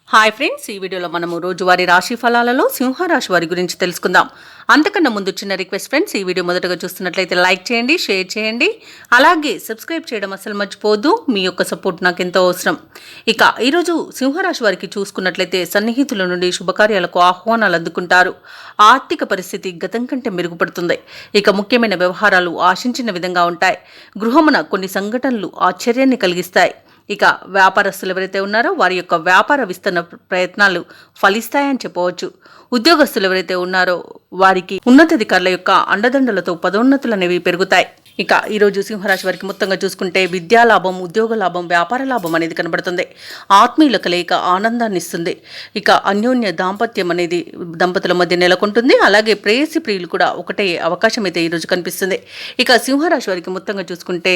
Hi friends, ఈ వీడియోలో మనము రోజువారీ రాశి ఫలాలలో సింహరాశి వారి గురించి తెలుసుకుందాం. అంతకన్నా ముందు చిన్న రిక్వెస్ట్ ఫ్రెండ్స్, ఈ వీడియో మొదటగా చూస్తున్నట్లయితే లైక్ చేయండి, షేర్ చేయండి, అలాగే సబ్స్క్రైబ్ చేయడం అసలు మర్చిపోవద్దు. మీ యొక్క సపోర్ట్ నాకు ఎంతో అవసరం. ఇక ఈరోజు సింహరాశి వారికి చూసుకున్నట్లయితే సన్నిహితుల నుండి శుభకార్యాలకు ఆహ్వానాలు అందుకుంటారు. ఆర్థిక పరిస్థితి గతం కంటే మెరుగుపడుతుంది. ఇక ముఖ్యమైన వ్యవహారాలు ఆశించిన విధంగా ఉంటాయి. గృహమున కొన్ని సంఘటనలు ఆశ్చర్యాన్ని కలిగిస్తాయి. ఇక వ్యాపారస్తులు ఎవరైతే ఉన్నారో వారి యొక్క వ్యాపార విస్తరణ ప్రయత్నాలు ఫలిస్తాయని చెప్పవచ్చు. ఉద్యోగస్తులు ఎవరైతే ఉన్నారో వారికి ఉన్నతాధికారుల యొక్క అండదండలతో పదోన్నతులు అనేవి పెరుగుతాయి. ఇక ఈరోజు సింహరాశి వారికి మొత్తంగా చూసుకుంటే విద్యా లాభం, ఉద్యోగ లాభం, వ్యాపార లాభం అనేది కనబడుతుంది. ఆత్మీయుల కలయిక ఆనందాన్ని ఇస్తుంది. ఇక అన్యోన్య దాంపత్యం అనేది దంపతుల మధ్య నెలకొంటుంది. అలాగే ప్రేయసి ప్రియులు కూడా ఒకటే అవకాశం అయితే ఈరోజు కనిపిస్తుంది. ఇక సింహరాశి వారికి మొత్తంగా చూసుకుంటే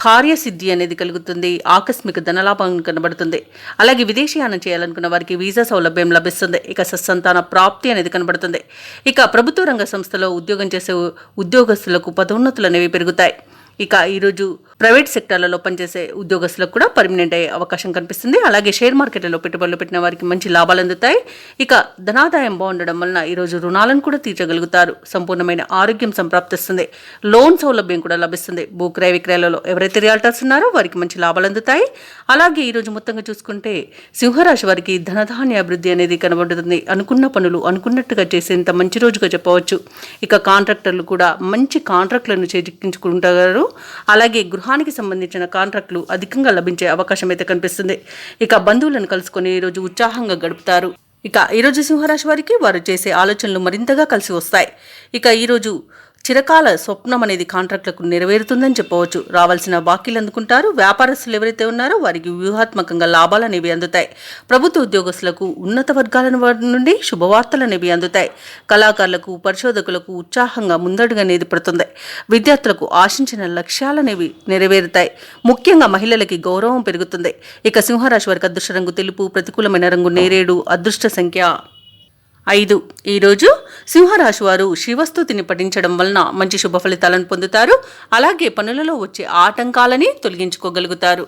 కార్యసిద్ధి అనేది కలుగుతుంది. ఆకస్మిక ధనలాభం కనబడుతుంది. అలాగే విదేశీయానం చేయాలనుకున్న వారికి వీసా సౌలభ్యం లభిస్తుంది. ఇక సత్సంతాన ప్రాప్తి అనేది కనబడుతుంది. ఇక ప్రభుత్వ రంగ సంస్థలో ఉద్యోగం చేసే ఉద్యోగస్తులకు పదోన్నతులు అనేవి పెరుగుతాయి. ఇక ఈరోజు ప్రైవేట్ సెక్టార్లలో పనిచేసే ఉద్యోగస్తులకు కూడా పర్మనెంట్ అయ్యే అవకాశం కనిపిస్తుంది. అలాగే షేర్ మార్కెట్లలో పెట్టుబడులు పెట్టిన వారికి మంచి లాభాలు అందుతాయి. ఇక ధనాదాయం బాగుండడం వలన ఈరోజు రుణాలను కూడా తీర్చగలుగుతారు. సంపూర్ణమైన ఆరోగ్యం సంప్రాప్తిస్తుంది. లోన్ సౌలభ్యం కూడా లభిస్తుంది. భూక్రయ విక్రయాలలో ఎవరైతే రియాల్టర్స్ ఉన్నారో వారికి మంచి లాభాలు అందుతాయి. అలాగే ఈరోజు మొత్తంగా చూసుకుంటే సింహరాశి వారికి ధనధాన్య అభివృద్ధి అనేది కనబడుతుంది. అనుకున్న పనులు అనుకున్నట్టుగా చేసేంత మంచి రోజుగా చెప్పవచ్చు. ఇక కాంట్రాక్టర్లు కూడా మంచి కాంట్రాక్టులను చేజిక్కించుకుంటారు. అలాగే గృహానికి సంబంధించిన కాంట్రాక్టులు అధికంగా లభించే అవకాశం అయితే కనిపిస్తుంది. ఇక బంధువులను కలుసుకొని ఈరోజు ఉత్సాహంగా గడుపుతారు. ఇక ఈరోజు సింహరాశి వారికి వారు చేసే ఆలోచనలు మరింతగా కలిసి వస్తాయి. ఇక ఈరోజు చిరకాల స్వప్నం అనేది కాంట్రాక్టులకు నెరవేరుతుందని చెప్పవచ్చు. రావాల్సిన బాకీలు అందుకుంటారు. వ్యాపారస్తులు ఎవరైతే ఉన్నారో వారికి వ్యూహాత్మకంగా లాభాలు అనేవి అందుతాయి. ప్రభుత్వ ఉద్యోగస్తులకు ఉన్నత వర్గాల నుండి శుభవార్తలు అనేవి అందుతాయి. కళాకారులకు, పరిశోధకులకు ఉత్సాహంగా ముందడుగు అనేది పడుతుంది. విద్యార్థులకు ఆశించిన లక్ష్యాలు అనేవి నెరవేరుతాయి. ముఖ్యంగా మహిళలకి గౌరవం పెరుగుతుంది. ఇక సింహరాశి వారికి అదృష్ట రంగు తెలుపు, ప్రతికూలమైన రంగు నేరేడు, అదృష్ట సంఖ్య 5. ఈరోజు సింహరాశి వారు శివస్తుతిని పఠించడం వలన మంచి శుభ ఫలితాలను పొందుతారు. అలాగే పనులలో వచ్చే ఆటంకాలని తొలగించుకోగలుగుతారు.